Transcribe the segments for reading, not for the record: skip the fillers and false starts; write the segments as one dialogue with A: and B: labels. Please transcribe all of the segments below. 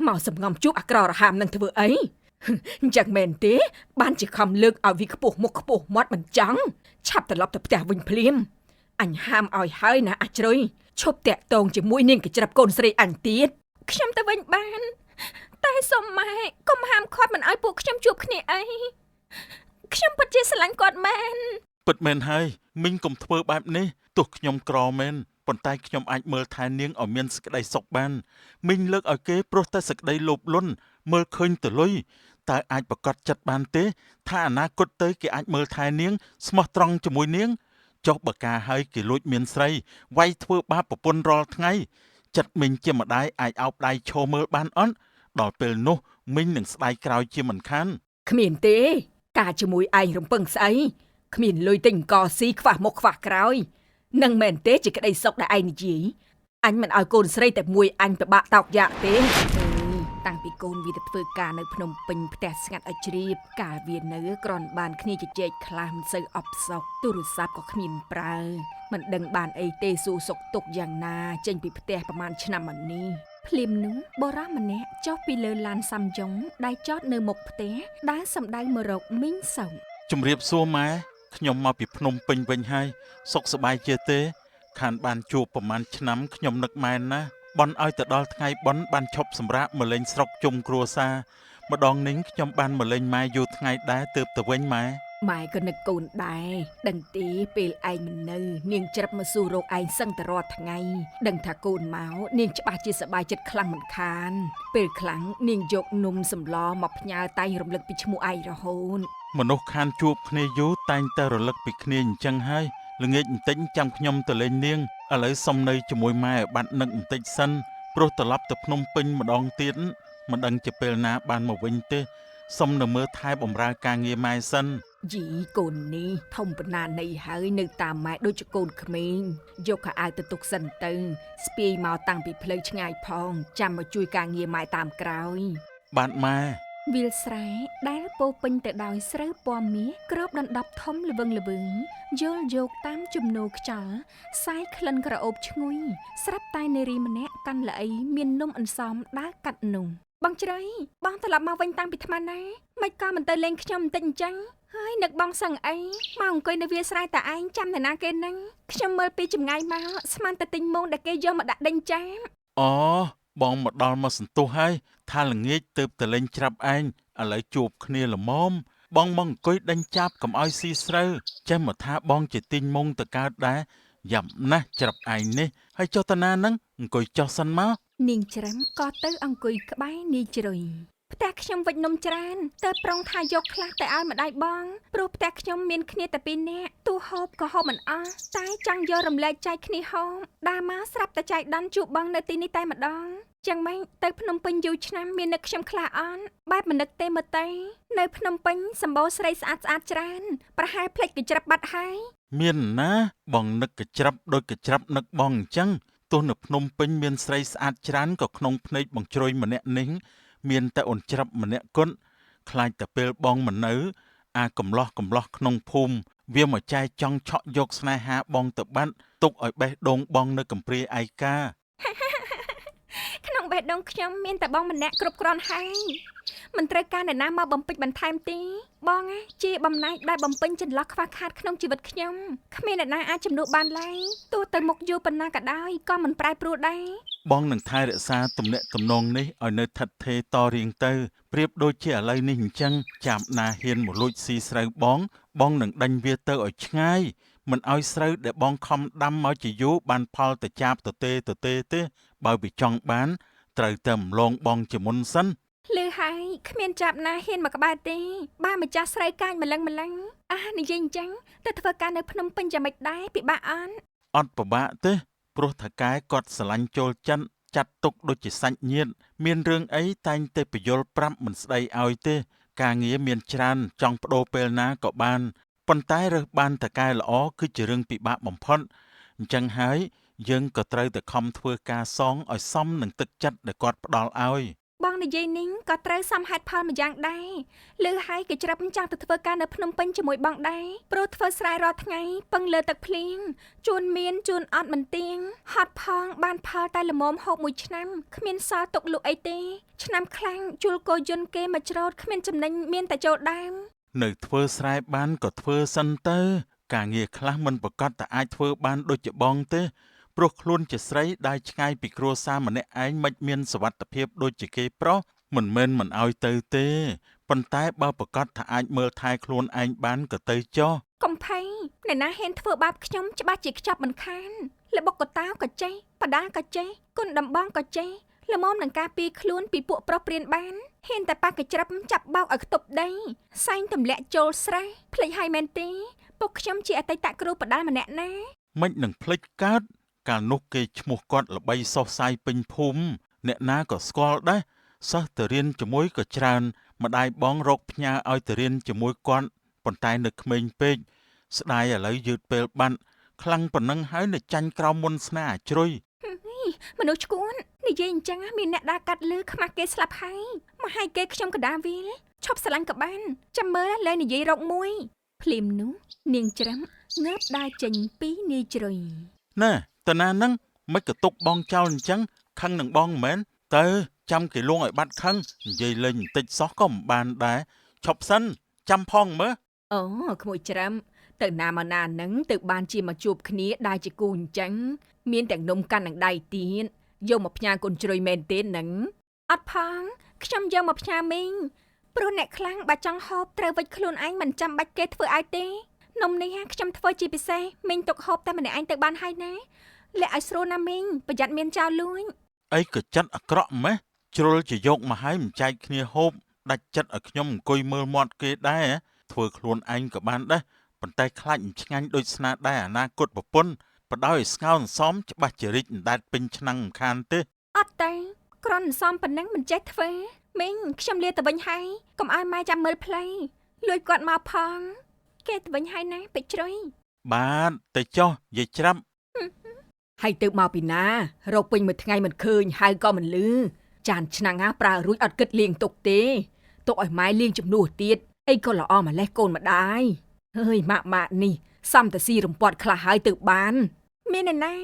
A: មកសំងំជួបអាក្ររហាមនឹងធ្វើអីចឹងមែនទេបានជាខំលើកឲ្យវាខ្ពស់មុខខ្ពស់មាត់មិនចង់ឆាប់ត្រឡប់ទៅផ្ទះវិញភ្លាមអញហាមឲ្យហើយណាអាជ្រុយឈប់តាក់ទងជាមួយនាងកញ្ច្រាប់កូនស្រីអញទៀតខ្ញុំទៅវិញបានតែសុំម៉ែកុំហាមឃាត់មិនឲ្យពួកខ្ញុំជួបគ្នាអីខ្ញុំពិតជាស្រឡាញ់គាត់មែន
B: ពិតមែនហើយមីងកុំធ្វើបែបនេះទោះខ្ញុំក្រមែនប៉ុន្តែខ្ញុំអាចមើលថែនាងឲ្យមានសេចក្តីសុខបានមីងលើកឲ្យគេព្រោះតែសេចក្តីលោភលន់មើលឃើញទៅលុយតើអាចប្រកាសចិត្តបានទេថាអនាគតទៅគេអាចមើលថែនាងស្មោះត្រង់ជាមួយនាងចុះបើការឲ្យគេលួចមានស្រីវាយធ្វើបាបប្រពន្ធរាល់ថ្ងៃចិត្តមីងជាម្ដាយអាចអោបដៃឈរមើលបានអត់ដល់ពេលនោះមីងនឹងស្ដាយក្រោយជាមិនខាន
A: គ្មានទេការជាមួយឯងរំពឹងស្អីគ្មានលុយទិញកស៊ីខ្វះមុខខ្វះក្រោយនឹងមែនទេជាក្តីសុខដែលឯងនិយាយអញមិនឲ្យកូនស្រីតែមួយអញពិបាកតោកយ៉ាក់ទេតាំងពីកូនវាទៅធ្វើការនៅភ្នំពេញផ្ទះស្ងាត់ឲ្យជ្រាបកាលវានៅគ្រាន់បានគ្នាជជែកខ្លះមិនសូវអបសុខទូរស័ព្ទក៏គ្មានប្រើមិនដឹងបានអីទេសួរសុខទុក្ខយ៉ាងណាចេញពីផ្ទះប្រហែលឆ្នាំមកនេះភ្លាមនោះបរោះម្នាក់ចុះពីលើឡានសាំយ៉ុងដែលចតនៅមុខផ្ទះដើរសំដៅមករកមីងសៅ
B: ជំរាបសួរម៉ែខ្ញុំមកពីភ្នំពេញវិញហើយសុខសប្បាយជាទេខានបានជួបប្រហែលឆ្នាំខ្ញុំនឹកម៉ែណាបន់ឲ្យទៅដល់ថ្ងៃបន់បានឈប់សម្រាកមកលេងស្រុកជុំគ្រួសារម្ដងនេះខ្ញុំបានមកលេងម៉ែយូរថ្ងៃដែរទើបទៅវិញម៉ែ
A: ម៉ែក៏នឹកកូនដែរដឹងទេពេលឯងមិននៅនាងច្រាប់មកសួររកឯងសឹងតែរាល់ថ្ងៃដឹងថាកូនមកនាងច្បាស់ជាសប្បាយចិត្តខ្លាំងមិនខានពេលខ្លាំងនាងយកនំសម្លមកផ្ញើតែងរំលឹកពីឈ្មោះឯងរហូត
B: មនុស្សខានជួបគ្នាយូរតែងតែរលឹកពីគ្នាអញ្ចឹងហើយល្ងាចបន្តិចចាំខ្ញុំទៅលេងនាងឥឡូវសុំនៅជាមួយម៉ែឲ្យបាត់នឹកបន្តិចសិនព្រោះត្រឡប់ទៅភ្នំពេញម្ដងទៀតមិនដឹងជាពេលណាបានមកវិញទេសុំនៅមើលថែបម្រើការងារម៉ែសិន
A: យីកូននេះធំប៉ុណ្ណានៃហើយនៅតាមម៉ែដូចជាកូនក្មេងយកខោអាវទៅទុកសិនទៅស្ពាយមកតាំងពីផ្លូវឆ្ងាយផងចាំមកជួយការងារម៉ែតាមក្រោយ
B: បាទម៉ែ
A: វាលស្រែដែលពោពេញទៅដោយស្រូវពណ៌មាសគ្របដណ្ដប់ធំល្វឹងល្វើយយល់យកតាមជំនោរខ្យល់សាយក្លិនក្រអូបឈ្ងុយស្រាប់តែនារីម្នាក់កាន់ល្អីមាននំអន្សមដើរកាត់នោះបងជ្រៃបងត្រឡប់មកវិញតាំងពីថ្មណាមិនក៏មិនទៅលេងខ្ញុំបន្តិចអញ្ចឹងហើយនឹកបងសឹងអីមកអង្គុយនៅវាលស្រែតែឯងចាំតែណាគេនឹងខ្ញុំមើលពីចម្ងាយមកស្មានតែទិញមងដែលគេយកមកដាក់ដេញចាម
B: អូបងមកដល់មកសន្ទុះហើយថាល្ងាចទៅទៅលេងច្រាប់ឯងឥឡូវជួបគ្នាល្មមបងមកអង្គុយដេញចាប់កុំឲ្យស៊ីស្រូវចេះមកថាបងជាទិញមងទៅកើតដែរយ៉ាប់ណាស់ច្រាប់ឯងនេះហើយចុះតាណានឹងអង្គុយចុះសិនមក
A: នាងច្រាំក៏ទៅអង្គុយក្បែរនាយជ្រុយផ្ទះខ្ញុំវិចនំច្រើនតែប្រុងថាយកខ្លះតែឲ្យម្ដាយបងព្រោះផ្ទះខ្ញុំមានគ្នាតែពីរនាក់ទូហូបក៏ហូបមិនអស់តែចង់យករំលែកចែកគ្នាហូបដើរមកស្រាប់តែចែកដន់ជួបបងនៅទីនេះតែម្ដងចឹងម៉េចទៅភ្នំពេញយូរឆ្នាំមាននឹកខ្ញុំខ្លះអន់បែបមិននឹកទេមើលទៅនៅភ្នំពេញសម្បូរស្រីស្អាតស្អាតច្រើនប្រហែលភ្លេចកញ្ច្រាប់បាត់ហើយ
B: មានណាបងនឹកកញ្ច្រាប់ដូចកញ្ច្រាប់នឹកបងអញ្ចឹងទោះនៅភ្នំពេញមានស្រីស្អាតច្រើនក៏ក្នុងភ្នែកបងជ្រុយម្នាក់នេះមានតែអូនច្រាប់ម្នាក់គត់ខ្លាចតែពេលបងមិននៅអាកំឡោះក្នុងភូមិវាមកចែកចង់ឆក់យកស្នេហាបងទៅបាត់ទុកឲ្យបេះដូងបងនៅកំព្រាឯកា
A: ក្នុងបេះដូងខ្ញុំមានតែបងម្នាក់គ្រប់គ្រាន់ហើយមិនត្រូវការអ្នកណាមកបំពេញបន្ថែមទេបងជាបំណែកដែលបំពេញចន្លោះខ្វះខាតក្នុងជីវិតខ្ញុំគ្មានអ្នកណាអាចជំនួសបានឡើយទោះទៅមុខយូរប៉ុណ្ណាក៏ដោយក៏មិនប្រែប្រួលដែរ
B: បងនឹងថែរក្សាទំនាក់ទំនងនេះឲ្យនៅឋិតថេរតរៀងទៅប្រៀបដូចជាឥឡូវនេះអញ្ចឹងចាំណាហ៊ានមកលួចស៊ីស្រូវបងនឹងដេញវាទៅឲ្យឆ្ងាយមិនឲ្យស្រូវដែលបងខំដាំមកជាយូរបានផលទៅចាប់ទៅទេបើវាចង់បានត្រូវតែម្លងបងជាមុនសិន
A: លឺហើយគ្មានចាប់ណាហ៊ានមកក្បែរទេបើម្ចាស់ស្រីកាចម្លឹងនិយាយអញ្ចឹងទៅធ្វើការនៅភ្នំពេញយ៉ាងម៉េចដែរពិបាក
B: អត់ពិបាកទេព្រោះថាកែគាត់ស្រឡាញ់ចូលចិនចាត់ទុកដូចជាសាច់ញាតិមានរឿងអីតែងតែពយល់ប្រាប់មិនស្ដីឲ្យទេការងារមានច្រើនចង់បដូរពេលណាក៏បានប៉ុន្តែរើសបានតកែល្អគឺជារឿងពិបាកបំផុតអញ្ចឹងហើយយើងក៏ត្រូវតែខំធ្វើការសងឲ្យសមនឹងទឹកចិត្តដែលគាត់ផ្ដល់ឲ្យ
A: ប
C: បងនិយាយនេះក៏ត្រូវសមហេតុផលម្យ៉ាងដែរលើហើយគេច្រាប់ចង់ទៅធ្វើការនៅភ្នំពេញជាមួយបងដែរព្រោះធ្វើស្រែរាល់ថ្ងៃពឹងលើទឹកភ្លៀងជួនមានជួនអត់មិនទៀងហត់ផងបានផលតែល្មមហូបមួយឆ្នាំគ្មានសល់ទុកលក់អីទេឆ្នាំខ្លាំងជួលកោយន្តគេមកច្រូតគ្មានចំណេញមានតែចូលដើម
B: នៅធ្វើស្រែបានក៏ធ្វើសិនទៅការងារខ្លះមិនប្រកាសតែអាចធ្វើបានដូចជាបងទេព្រោះខ្លួនជាស្រីដែលឆ្ងាយពីគ្រួសារម្នាក់ឯងមិនមានសុវត្ថិភាពដូចជាគេប្រុសមិនមែនមិនឲ្យទៅទេប៉ុន្តែបើប្រកាសថាអាចមើលថែខ្លួនឯងបានក៏ទៅចុះ
C: កំភៃអ្នកណាហ៊ានធ្វើបាបខ្ញុំច្បាស់ជាខ្ចប់មិនខានលបុកកតាក៏ចេះបដាក៏ចេះគុណដំបងក៏ចេះល្មមនឹងការពីខ្លួនពីពួកប្រុសព្រានបានហ៊ានតែប៉ះកច្រាប់ចាប់បោកឲ្យខ្ទប់ដីសែងទម្លាក់ចូលស្រះភ្លេចហើយមែនទេពុកខ្ញុំជាអតីតគ្រូបដាល់ម្នាក់ណា
B: មិននឹងភ្លេចកើតកាលនោះគេឈ្មោះគាត់ល្បីសុសសាយពេញភូមិអ្នកណាក៏ស្គាល់ដែរសិស្សទៅរៀនជាមួយក៏ច្រើនម្ដាយបងរកផ្ញើឲ្យទៅរៀនជាមួយគាត់ប៉ុន្តែនៅក្មេងពេកស្ដាយឥឡូវយឺតពេលបាត់ខ្លាំងប៉ុណ្ណឹងហើយនៅចាញ់ក្រោមមុនស្នេហ៍អាជ្រុយ
C: មនុស្សឈួននិយាយអញ្ចឹងមានអ្នកដើរកាត់លឺខ្មាស់គេស្លាប់ហើយមកឲ្យគេខ្ញុំកដាវាលឈប់ស្រឡាញ់ក៏បានចាំមើលលែងនិយាយរកមួយភ្លាមនោះនាងច្រាំងើបដើរចេញពីនាយជ្រុយ
B: ណែតាណានឹងមិនក៏ទុកបងចោលអញ្ចឹងខឹងនឹងបងមិនមែនទៅចាំគេលួងឲ្យបាត់ខឹងនិយាយលេងបន្តិចសោះក៏មិនបានដែរឈប់សិនចាំផងមើល
A: អូក្មួយច្រាំទៅណាមកណានឹងទៅបានជាមកជួបគ្នាដែរជាគូអញ្ចឹងមានទាំងនំកាន់នឹងដៃទៀតយកមកផ្ញើកូនជ្រុយមែនទេនឹង
C: អត់ផងខ្ញុំយកមកផ្ញើមីងព្រោះអ្នកខ្លាំងបើចង់ហូបត្រូវវិចខ្លួនឯងមិនចាំបាច់គេធ្វើឲ្យទេនំនេះខ្ញុំធ្វើជាពិសេសមីងទុកហូបតែម្នាក់ឯងទៅបានហើយណាលាក់ឲ្យស្រួលណាមីងប្រយ័ត្នមានចោលលួច
B: អីក៏ចិត្តអាក្រក់ម៉េះជ្រុលជាយកមកឲ្យមិនចែកគ្នាហូបដាច់ចិត្តឲ្យខ្ញុំអង្គុយមើលមាត់គេដែរធ្វើខ្លួនឯងក៏បានដែរប៉ុន្តែខ្លាចមិនឆ្ងាញ់ដូចស្នាដៃអនាគតប្រពន្ធបដោយឲ្យស្ងោរអន្សមច្បាស់ជារីកអណ្ដែតពេញឆ្នាំងមិនខានទេ
C: អត់ទេគ្រាន់សំប៉ុណ្ណឹងមិនចេះធ្វើមីងខ្ញុំលាទៅវិញហើយកុំឲ្យម៉ែចាំមើលផ្លូវលួចគាត់មកផងគេទៅវិញហើយណាពេជ្រជ្រុយ
B: បាទទៅចុះយាយច្រាប់
A: ហើយទៅមកពីណារកពេញមួយថ្ងៃមិនឃើញហៅក៏មិនលឺចានឆ្នាំងប្រើរួចអត់គិតលាងទុកទេទុកឲ្យម៉ែលាងជំនួសទៀតអីក៏ល្អម្លេះកូនម្ដាយហើយម៉ាក់នេះសំតស៊ីរំពាត់ខ្លះហើយទៅបាន
C: មាននរណា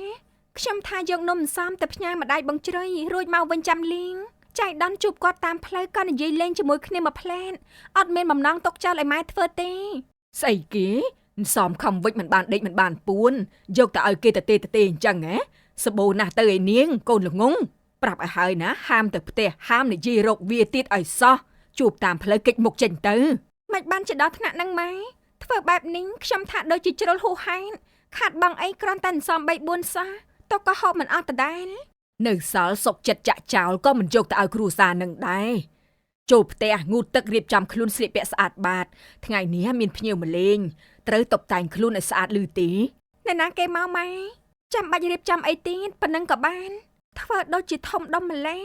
C: ខ្ញុំថាយកនំអន្សមទៅផ្ញើម្ដាយបងជ្រៃរួចមកវិញចាំលៀងចៃដន្យជួបគាត់តាមផ្លូវក៏និយាយលេងជាមួយគ្នាមួយផ្លែតអត់មានបំណងຕົកចោលឲ្យម៉ែធ្វើទេ
A: ស្អីគេសំខំវិចមិនបានដេកមិនបានពួនយកទៅឲ្យគេទេអញ្ចឹងហ៎សបោណាស់ទៅឯនាងកូនល្ងងប្រាប់ឲ្យហើយណាហាមទៅផ្ទះហាមនិយាយរកវាទៀតឲ្យសោះជួបតាមផ្លូវកិច្ចមុខចេញទៅ
C: មិនបានជាដល់ថ្នាក់ហ្នឹងម៉ែធ្វើបែបនេះខ្ញុំថាដូចជាជ្រុលហួសហេតុខាត់បងអីគ្រាន់តែអន្សម3 4សោះតោះក៏ហូបមិនអត់ដដែល
A: នៅសល់សុកចិត្តចាក់ចោលក៏មិនយកទៅឲ្យគ្រួសារនឹងដែរចូលផ្ទះងូតទឹករៀបចំខ្លួនស្លៀកពាក់ស្អាតបាតថ្ងៃនេះមានភ្ញៀវមកលេងត្រូវតុបតែងខ្លួនឲ្យស្អាតឮទេ
C: អ្នកណាគេមកម៉ែចាំបាច់រៀបចំអីទៀតប៉ុណ្ណឹងក៏បានធ្វើដូចជាធំដុំម្លេះ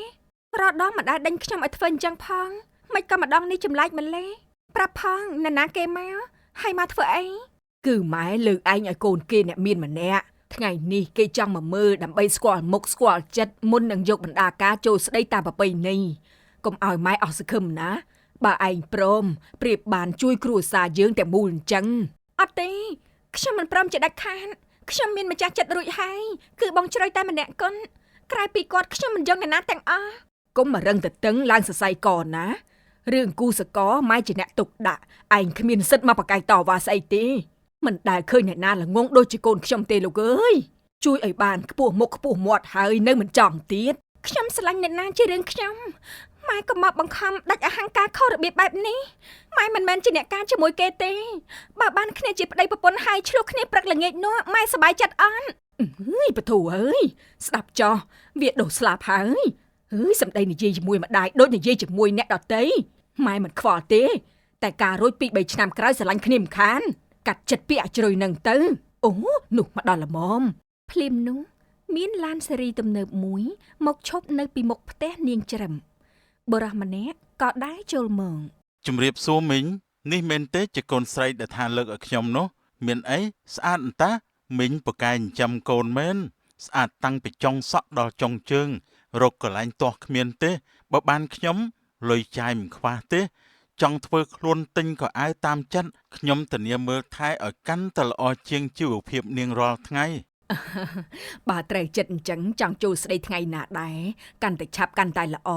C: រដងម្ដាយដេញខ្ញុំឲ្យធ្វើអញ្ចឹងផងមិនក៏ម្ដងនេះចម្លែកម្លេះប្រាប់ផងអ្នកណាគេមកហើយមកធ្វើអី
A: គឺម៉ែលើកឯងឲ្យកូនគេអ្នកមានម្នាក់ថ្ងៃនេះគេចង់មកមើលដើម្បីស្គាល់មុខស្គាល់ចិត្តមុននឹងយកបណ្ដាការចូលស្ដីតាមប្រពៃណីកុំឲ្យម៉ែអស់សង្ឃឹមណាបើឯងព្រមប្រៀបបានជួយគ្រួសារយើងទាំងមូលអញ្ចឹង
C: អត់ទេខ្ញុំមិនព្រមជាដាច់ខាតខ្ញុំមានម្ចាស់ចិត្តរួចហើយគឺបងជ្រៃតែម្នាក់កុនក្រៅពីគាត់ខ្ញុំមិនយកអ្នកណាទាំងអស់
A: កុំមករឹងតតឹងឡើងសរសៃកណារឿងគូសកម៉ែជាអ្នកទុកដាក់ឯងគ្មានសិទ្ធមកប្រកែកតវ៉ាស្អីទេមិនដែលឃើញអ្នកណាល្ងងដូចជាកូនខ្ញុំទេលោកអើយជួយឲ្យបានខ្ពស់មុខខ្ពស់មាត់ហើយនៅមិនចង់ទៀត
C: ខ្ញុំស្រឡាញ់អ្នកណាជារឿងខ្ញុំម៉ែក៏មកបង្ខំដាច់អហង្ការខុសរបៀបបែបនេះម៉ែមិនមែនជាអ្នកការជាមួយគេទេបើបានគ្នាជាប្តីប្រពន្ធហើយឆ្លោះគ្នាព្រឹកល្ងាចនោះម៉ែសប្បាយចិត្តអត់
A: អើយពធូអើយស្ដាប់ចោះវាដុសស្លាប់ហើយសម្ដីនិយាយជាមួយម្ដាយដូចនិយាយជាមួយអ្នកដតីម៉ែមិនខ្វល់ទេតែការរួចពី3ឆ្នាំក្រោយស្រឡាញ់គ្នាមិនខានកាត់ចិត្តពីអាចរុយនឹងទៅអូនោះមកដល់ល្មម
C: ភ្លាមនោះមានឡានសេរីទំនើបមួយមកឈប់នៅពីមុខផ្ទះនាងច្រឹមបុរសម្នាក់ក៏ដែរចូលមក
B: ជំរាបសួរមីងនេះមែនទេជាកូនស្រីដែលថាលើកឲ្យខ្ញុំនោះមានអីស្អាតអន្តាមីងប្រកែចិញ្ចឹមកូនមែនស្អាតតាំងពីចុងសក់ដល់ចុងជើងរកកន្លែងទាស់គ្មានទេ បើបានខ្ញុំលុយចាយមិនខ្វះទេចង់ធ្វើខ្លួនទិញក៏អាវតាមចិត្តខ្ញុំធានាមើលថែឲ្យកាន់តែល្អជាងជីវភាពនាងរាល់ថ្ងៃ
A: បើត្រូវចិត្តអញ្ចឹងចង់ចូលស្ដីថ្ងៃណាដែរកាន់តែឆាប់កាន់តែល្អ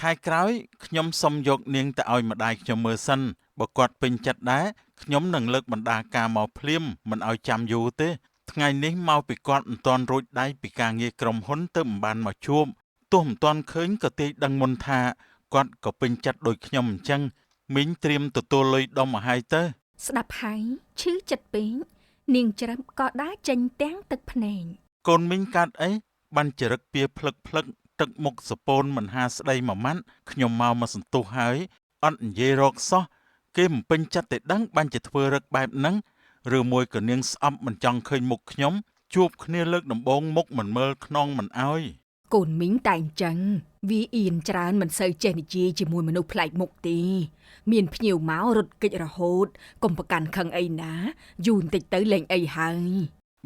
B: ខែក្រោយខ្ញុំសុំយកនាងទៅឲ្យម្ដាយខ្ញុំមើលសិនបើគាត់ពេញចិត្តដែរខ្ញុំនឹងលើកបណ្ដាការមកភ្លាមមិនឲ្យចាំយូរទេថ្ងៃនេះមកពីគាត់មិនទាន់រួចដៃពីការងារក្រុមហ៊ុនទៅមិនបានមកជួបទោះមិនទាន់ឃើញក៏ទេដឹងមុនថាគាត់ក៏ពេញចិត្តដូចខ្ញុំអញ្ចឹងមីងត្រៀមទទួលលុយដុំមកឲ្យទៅ
C: ស្ដាប់ហើយឈឺចិត្តពេកនាងច្រឹបក៏ដើរចេញទាំងទឹកភ្នែក
B: កូនមីងកាត់អីបានចរិតពៀភ្លឹកទឹកមុខសពូនមិនហាស្ដីមួយម៉ាត់ខ្ញុំមកសន្ទុះហើយអត់និយាយរកសោះគេមិនពេញចិត្តតែដឹងបានជាធ្វើរឹកបែបហ្នឹងឬមួយក៏នាងស្អប់មិនចង់ឃើញមុខខ្ញុំជួបគ្នាលើកដំបូងមុខមិនមើលខ្នងមិនអោយក
A: ូនមីងតែអញ្ចឹងវាអៀនច្រើនមិនសូវចេះនិយាយជាមួយមនុស្សប្លែកមុខទេមានភ្ញៀវមករត់គេចរហូតកុំប្រកាន់ខឹងអីណាយូរបន្តិចទៅលេងអីហើយ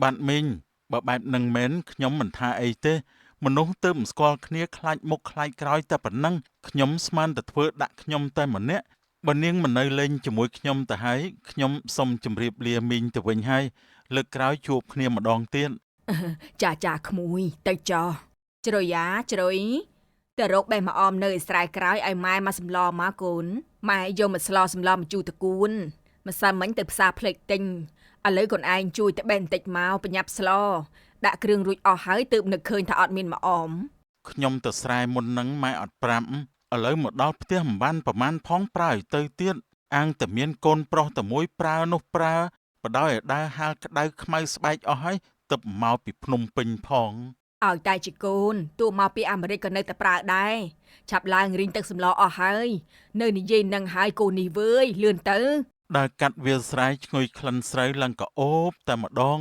B: បាទមីងបើបែបហ្នឹងមែនខ្ញុំមិនថាអីទេមនុស្សទើបមិនស្គាល់គ្នាខ្លាចមុខខ្លាចក្រោយតែប៉ុណ្ណឹងខ្ញុំស្មានតែធ្វើដាក់ខ្ញុំតែម្នាក់បើនាងមិននៅលេងជាមួយខ្ញុំទៅហើយខ្ញុំសូមជម្រាបលាមីងទៅវិញហើយលើកក្រោយជួបគ្នាម្ដងទៀត
A: ចាក្មួយទៅចោះជ្រុយជ្រុយទៅរកបេះមកអមនៅឯស្រែក្រោយឲ្យម៉ែមកសម្លមកកូនម៉ែយកមកស្លសម្លមកជូរតកួនម្សិលមិញទៅផ្សារផ្លេកទិញឥឡូវកូនឯងជួយទៅបេះបន្តិចមកប្រញាប់ស្លដាក់គ្រឿងរួចអស់ហើយទើបនឹកឃើញថាអត់មានមកអម
B: ខ្ញុំទៅស្រែមុនហ្នឹងម៉ែអត់ប្រាប់ឥឡូវមកដល់ផ្ទះមិនបានប្រមាណផងប្រើឲ្យទៅទៀតអាងតែមានកូនប្រុសតែមួយប្រើនោះប្រើបដោយឲ្យដើរហាលក្តៅខ្មៅស្បែកអស់ហើយទៅមកពីភ្នំពេញផង
A: ឲ្យតែជាកូនទោះមកពីអាមេរិកក៏នៅតែប្រើដែរឆាប់ឡើងរីងទឹកសម្លអស់ហើយនៅនិយាយនឹងហើយកូននេះវើយលឿនទៅ
B: ដើរកាត់វាលស្រែឈ្ងុយក្លិនស្រូវឡើងក៏អូបតែម្ដង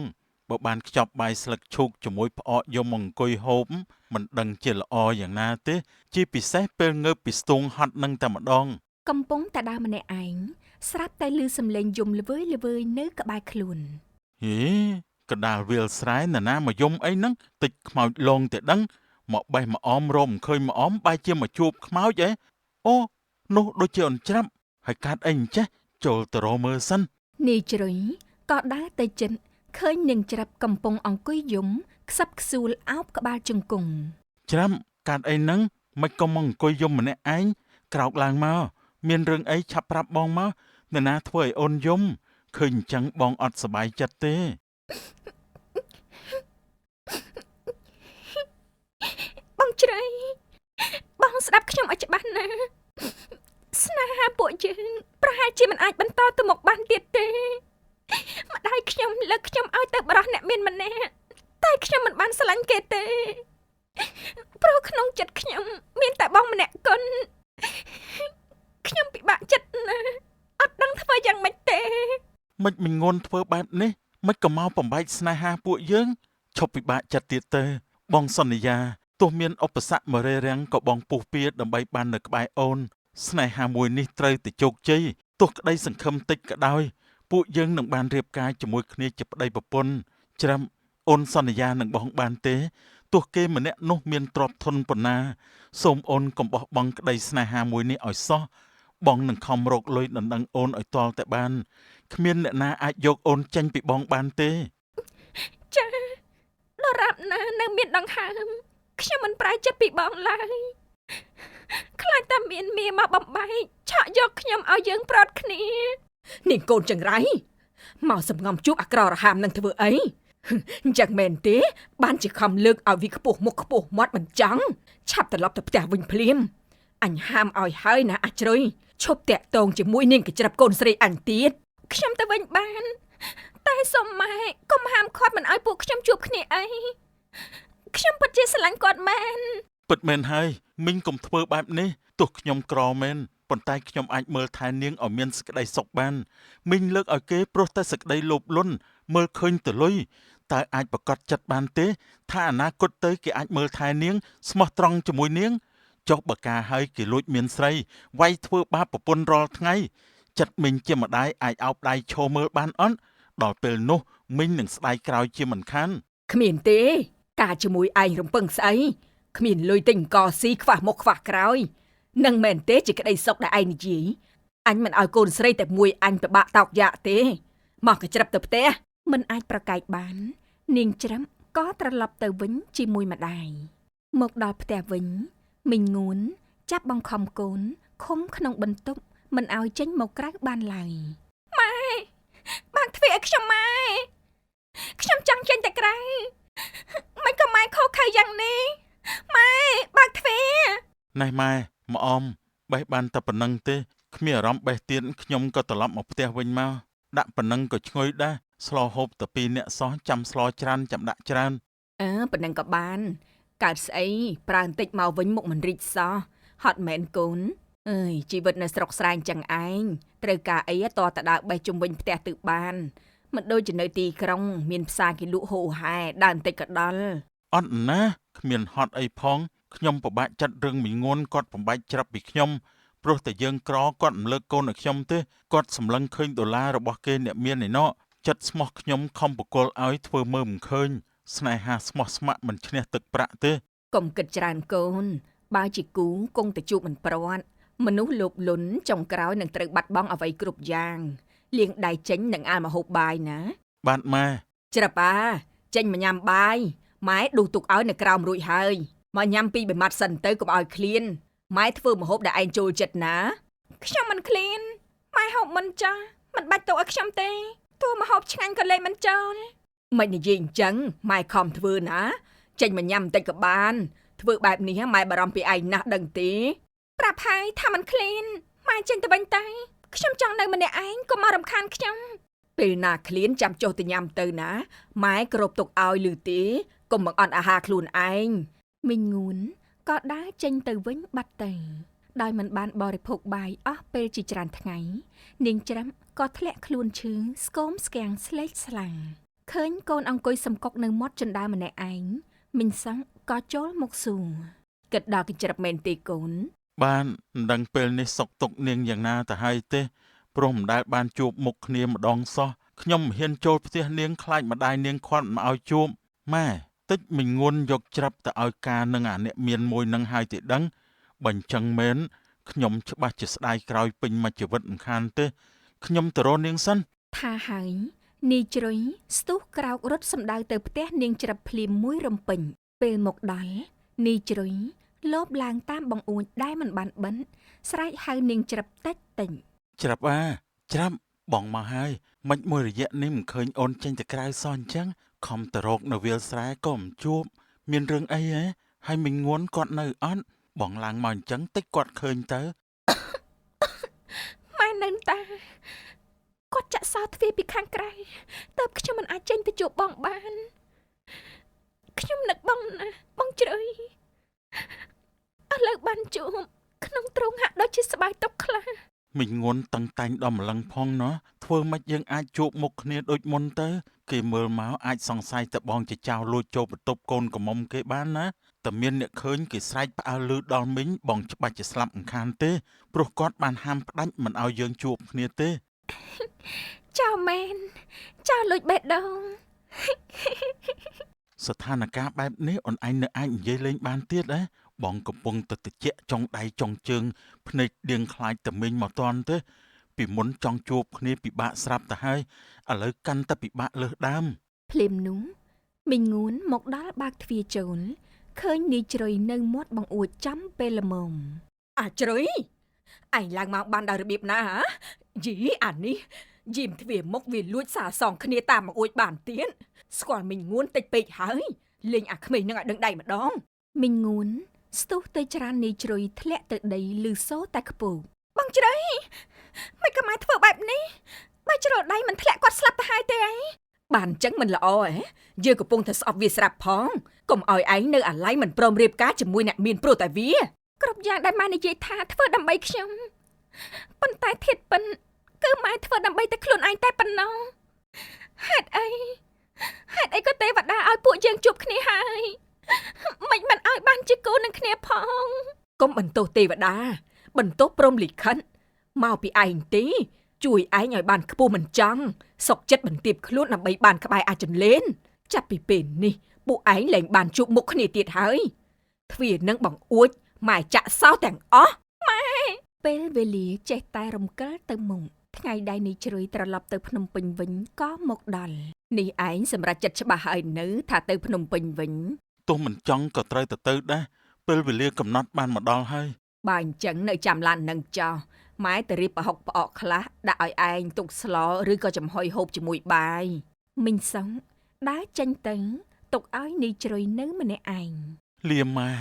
B: បើបានខ្ចប់បាយស្លឹកឈូកជាមួយផ្អកយំអង្គុយហូបមិនដឹងជាល្អយ៉ាងណាទេជាពិសេសពេលងើបពីស្ទូងហត់នឹងតែម្ដង
C: កំពុងតែដើរម្នាក់ឯងស្រាប់តែឮសំឡេងយំល្វើយនៅក្បែរខ្លួន
B: ហេកដាលវាលស្រែនរណាមកយំអីហ្នឹងតិចខ្មោចលងតែដឹងមកបេះមកអមរមឃើញមកអមបែរជាមកជួបខ្មោចអូនោះដូចជាអនច្រាប់ហើយកាត់អីអញ្ចេះចូលទៅរកមើលសិន
C: នាយជ្រុយក៏ដើរទៅជិតឃើញនាងច្រឹបកំពុងអង្គុយយំខ្សឹបខ្សួលអោបក្បាលជង្គង់
B: ច្រាប់កាត់អីហ្នឹងមិនក៏មកអង្គុយយំម្នាក់ឯងក្រោកឡើងមកមានរឿងអីឆាប់ប្រាប់បងមកនរណាធ្វើឲ្យអូនយំឃើញអញ្ចឹងបងអត់សប្បាយចិត្តទេ
C: បងជ្រៃបងស្ដាប់ខ្ញុំឲ្យច្បាស់ណាស្នេហាពួកយើងប្រហែលជាមិនអាចបន្តទៅមុខបានទៀតទេម្ដាយខ្ញុំលើកខ្ញុំឲ្យទៅបរោះអ្នកមានម្នាក់តែខ្ញុំមិនបានស្រឡាញ់គេទេព្រោះក្នុងចិត្តខ្ញុំមានតែបងម្នាក់គន់ខ្ញុំពិបាកចិត្តណាស់អត់ដឹងធ្វើយ៉ាងម៉េចទេ
B: មិនមិនងន់ធ្វើបែបនេះមិនក៏មកបំបែកស្នេហាពួកយើងឈប់ពិបាកចិត្តទៀតទៅបងសន្យាទោះមានឧបសគ្គមករារាំងក៏បងពុះពៀដើម្បីបាននៅក្បែរអូនស្នេហាមួយនេះត្រូវតែជោគជ័យទោះក្តីសង្ឃឹមតិចក៏ដោយពួកយើងនឹងបានរៀបការជាមួយគ្នាជាប្តីប្រពន្ធច្រាំអូនសន្យានឹងបងបានទេទោះគេម្នាក់នោះមានទ្រព្យធនប៉ុណ្ណាសូមអូនកុំបោះបង់ក្តីស្នេហាមួយនេះឲ្យសោះបងនឹងខំរកលុយដណ្ដឹងអូនឲ្យទាល់តែបានគ្មានអ្នកណាអាចយកអូនចេញពីបងបានទេ
C: ចាដរាបណានៅមានដង្ហើមខ្ញុំមិនប្រែចិត្តពីបងឡើយខ្លាចតែមានមាមកបំបែកឆក់យកខ្ញុំឲ្យយើងប្រត់គ្នា
A: នាងកូនចង្រៃមកសំងំជួបអាក្ររហាមនឹងធ្វើអីអញ្ចឹងមែនទេបានជាខំលើកឲ្យវាខ្ពស់មុខខ្ពស់មាត់មិនចង់ឆាប់ត្រឡប់ទៅផ្ទះវិញភ្លាមអញហាមឲ្យហើយណាអាជ្រុយឈប់តាក់ទងជាមួយនាងកញ្ច្រាប់កូនស្រីអញទៀត
C: ខ្ញុំទៅវិញបានតែសុំម៉ែកុំហាមឃាត់មិនឲ្យពួកខ្ញុំជួបគ្នាអីខ្ញុំពិតជាស្រឡាញ់គាត់មែន
B: ពិតមែនហើយមីងកុំធ្វើបែបនេះទោះខ្ញុំក្រមែនប៉ុន្តែខ្ញុំអាចមើលថែនាងឲ្យមានសេចក្តីសុខបានមីងលើកឲ្យគេព្រោះតែសេចក្តីលោភលន់មើលឃើញទៅលុយតើអាចប្រកាសចិត្តបានទេថាអនាគតទៅគេអាចមើលថែនាងស្មោះត្រង់ជាមួយនាងចុះបើការឲ្យគេលួចមានស្រីវាយធ្វើបាបប្រពន្ធរាល់ថ្ងៃចិត្តមីងជាម្ដាយអាចអោបដៃឈរមើលបានអត់ដល់ពេលនោះមីងនឹងស្ដាយក្រោយជាមិនខាន
A: គ្មានទេការជាមួយឯងរំពឹងស្អី គ្មានលុយទិញកស៊ីខ្វះមុខខ្វះក្រោយនឹងមែនទេជាក្តីសុខដែលឯងនិយាយអញមិនឲ្យកូនស្រីតែមួយអញពិបាកតោកយ៉ាកទេមកកញ្ច្រឹបទៅផ្ទះ
C: មិនអាចប្រកែកបាននាងច្រឹមក៏ត្រឡប់ទៅវិញជាមួយម្ដាយមកដល់ផ្ទះវិញមីងងួនចាប់បង្ខំកូនឃុំក្នុងបន្ទប់មិនឲ្យចេញមកក្រៅបានឡើយម៉ែបានធ្វើឲ្យខ្ញុំម៉ែខ្ញុំចង់ចេញទៅក្រៅមិនក៏ម៉ែខកខើយ៉ាងនេះម៉ែបានធ្វើ
B: ណែម៉ែម្អមបេះបានតែប៉ុណ្្នឹងទេគ្មានអារម្មណ៍បេះទៀតខ្ញុំក៏ត្រឡប់មកផ្ទះវិញមកដាក់ប៉ុណ្្នឹងក៏ឈ្ងុយដែរស្លហូបតែ2នាក់សោះចាំស្លច្រើនចាំដាក់ច្រើន
A: ប៉ុណ្ណឹងក៏បានកើតស្អីប្រើបន្តិចមកវិញមុខមិនរីកសោះហត់មែនកូនអើយជីវិតនៅស្រុកស្រែងចឹងឯងត្រូវការអីតតដើរបេះជុំវិញផ្ទះទៅបានមិនដូចជានៅទីក្រុងមានផ្សារគេលក់ហូរហែដើរបន្តិចក៏ដល់
B: អត់ណាគ្មានហត់អីផងខ្ញុំពិបាកចាត់រឿងមីងួនគាត់បំបែកច្រាប់ពីខ្ញុំព្រោះតែយើងក្រគាត់មិនលើកកូនឲ្យខ្ញុំទេគាត់សម្លឹងឃើញដុល្លាររបស់គេអ្នកមានឯណោះចិត្តស្មោះខ្ញុំខំបកលឲ្យធ្វើមើលមិនឃើញស្នេហាស្មោះស្ម័គ្រមិនឈ្នះទឹកប្រាក់ទេ
A: កុំគិតច្រើនកូនបើជាគូគង់តែជួបមិនព្រាត់មនុស្សលោភលន់ចុងក្រោយនឹងត្រូវបាត់បង់អ្វីគ្រប់យ៉ាងលាងដៃចេញនឹងអាលមកហូបបាយណា
B: បាទម៉ែ
A: ច្រាប់ចេញមកញ៉ាំបាយម៉ែដួសទុកឲ្យនៅក្រោមរួចហើយមកញ៉ាំពី3ម៉ាត់សិនទៅកុំឲ្យឃ្លានម៉ែធ្វើម្ហូបដែលឯងចូលចិត្តណា
C: ខ្ញុំមិនឃ្លានម៉ែហូបមិនចាស់មិនបាច់ទុកឲ្យខ្ញុំទេទោះមកហូបឆ្ងាញ់ក៏លេងមិនចូល
A: មិននិយាយអញ្ចឹងម៉ែខំធ្វើណាចេញមកញ៉ាំបន្តិចក៏បានធ្វើបែបនេះម៉ែបារម្ភពីឯងណាស់ដឹងទេ
C: ប្រាប់ហើយថាមិនឃ្លានម៉ែចេញទៅវិញទៅខ្ញុំចង់នៅម្នាក់ឯងកុំមករំខានខ្ញុំ
A: ពេលណាឃ្លានចាំចុះទៅញ៉ាំទៅណាម៉ែគ្របទុកឲ្យលឺទេកុំបង្អន់អាហារខ្លួនឯង
C: មីងងួនក៏ដើរចេញទៅវិញបាត់ទៅដោយមិនបានបរិភោគបាយអស់ពេលជាច្រើនថ្ងៃនាងច្រឹមក៏ធ្លាក់ខ្លួនឈឺស្គមស្គាំងស្លេកស្លាំងឃើញកូនអង្គុយសំកុកនៅមាត់ជណ្ដើរម្នាក់ឯងមីងសង្ឃក៏ចូលមកសួរ
A: គិតដល់កញ្ច្រឹបមែនទេកូន
B: បានមិនដឹងពេលនេះសុកទុកនាងយ៉ាងណាទៅហើយទេព្រោះមិនដែលបានជួបមុខគ្នាម្ដងសោះខ្ញុំមិនហ៊ានចូលផ្ទះនាងខ្លាចម្ដាយនាងខាត់មកឲ្យជួបម៉ែតិចមិញងួនយកច្រាប់ទៅឲ្យការនឹងអាអ្នកមានមួយនឹងហើយទេដឹងបើអញ្ចឹងមែនខ្ញុំច្បាស់ជាស្ដាយក្រោយពេញមួយជីវិតមិនខានទេខ្ញុំទៅរកនាងសិន
C: ថាហើយនាយជ្រុយស្ទុះក្រោករត់សម្ដៅទៅផ្ទះនាងច្រឹបភ្លាមមួយរំពេញពេលមកដល់នាយជ្រុយលោបឡើងតាមបង្អួចដែលមិនបានបិណ្ឌស្រែកហៅនាងច្រឹបតិចតិច
B: ច្រាប់ច្រាប់បងមកហើយមិនមួយរយៈនេះមិនឃើញអូនចេញទៅក្រៅសោះអញ្ចឹងខំទៅរកនៅវាលស្រែក៏មិនជួបមានរឿងអីហ៎ហើយមិញងួនគាត់នៅអត់បងឡើងមកអញ្ចឹងតិចគាត់ឃើញទៅ
C: ម៉ែនៅតាគាត់ចាក់សោទ្វារពីខាងក្រៅតើបខ្ញុំមិនអាចចេញទៅជួបបងបានខ្ញុំនឹកបងណាបងជ្រៅឥឡូវបានជួបក្នុងទ្រូងហាក់ដូចជាស្បាយទុកខ្លះ
B: មិញងួនតឹងតែងដល់ម្លឹងផងណោះធ្វើម៉េចយើងអាចជួបមុខគ្នាដូចមុនទៅគេមើលមកអាចសង្ស័យតែបងជាចៅលួចចូលបន្ទប់កូនកំមុំគេបានណាតែមានអ្នកឃើញគេស្រែកផ្អើលឮដល់មិញបងច្បាច់ជាស្លាប់មិនខានទេព្រោះគាត់បានហាមផ្ដាច់មិនឲ្យយើងជួបគ្នាទេ
C: ចៅមែនចៅលួចបេះដូង
B: ស្ថានភាពបែបនេះអូនឯងនៅអាចនិយាយលេងបានទៀតហ៎បងកំពុងតែតិចចុងដៃចុងជើងភ្នែកដៀងខ្លាចតែមិញមកតន់ទេពីមុនចង់ជួបគ្នាពិបាកស្រាប់ទៅហើយឥឡូវកាន់តែពិបាកលើសដើម
C: ភ្លាមនោះមីងងួនមកដល់បើកទ្វារចូលឃើញនាយជ្រុយនៅមាត់បង្អួចចំពេលល្មម
A: ជ្រុយឯងឡើងមកបានដោយរបៀបណាហ៎យីអានេះយាមទ្វារមុខវាលួចសារសងគ្នាតាមមកអួចបានទៀតស្គាល់មីងងួនតិចពេកហើយលេងអាក្មេងនឹងឲ្យដឹងដៃម្ដង
C: មីងងួនស្ទុះទៅច្រាននាយជ្រុយធ្លាក់ទៅដីលឺសូរតែខ្ពស់
A: បងជ្រៃមិនក៏ម៉ែធ្វើបែបនេះបើជ្រុលដៃមិនធ្លាក់គាត់ស្លាប់ទៅហើយទេអីបានអញ្ចឹងមិនល្អហ៎យើងកំពុងតែស្អប់វាស្រាប់ផងកុំឲ្យឯងនៅអាឡ័យមិនព្រមរៀបការជាមួយអ្នកមានព្រោះតែវា
C: គ្រប់យ៉ាងដែលម៉ែនិយាយថាធ្វើដើម្បីខ្ញុំប៉ុន្តែធាតពិនគឺម៉ែធ្វើដើម្បីតែខ្លួនឯងតែប៉ុណ្ណោះហេតុអីក៏ទេវតាឲ្យពួកយើងជួបគ្នាហើយមិនឲ្យបានជាគូនឹងគ្នាផង
A: កុំបន្ទោសទេវតាបន្ទោសព្រំលិខិតមកពីឯងទេជួយឯងឲ្យបានខ្ពស់មិនចង់សុកចិត្តបន្ទាបខ្លួនដើម្បីបានក្បែរអាចន្លេនចាប់ពីពេលនេះពួកឯងលែងបានជួបមុខគ្នាទៀតហើយ ទ្វារនឹងបង្អួចម៉ែចាក់សោទាំងអស់
C: ពេលវេលាចេះតែរំកិលទៅមុខថ្ងៃដែលនាយជ្រុយត្រឡប់ទៅភ្នំពេញវិញក៏មកដល់
A: នេះឯងសម្រាប់ចិត្តច្បាស់ហើយនៅថាទៅភ្នំពេញវិញ
B: ទោះមិនចង់ក៏ត្រូវទៅដែរពេលវេលាកំណត់បានមកដល់ហើយ
A: បើអញ្ចឹងនៅចាំឡាននឹងចោះម៉ែទៅរៀបប្រហុកផ្អកខ្លះដាក់ឲ្យឯងទុកស្លឬក៏ចំហុយហូបជាមួយបាយ
C: មីងសុងដើរចេញទៅទុកឲ្យនាយជ្រុយនៅម្នាក់ឯង
B: លាម៉ែ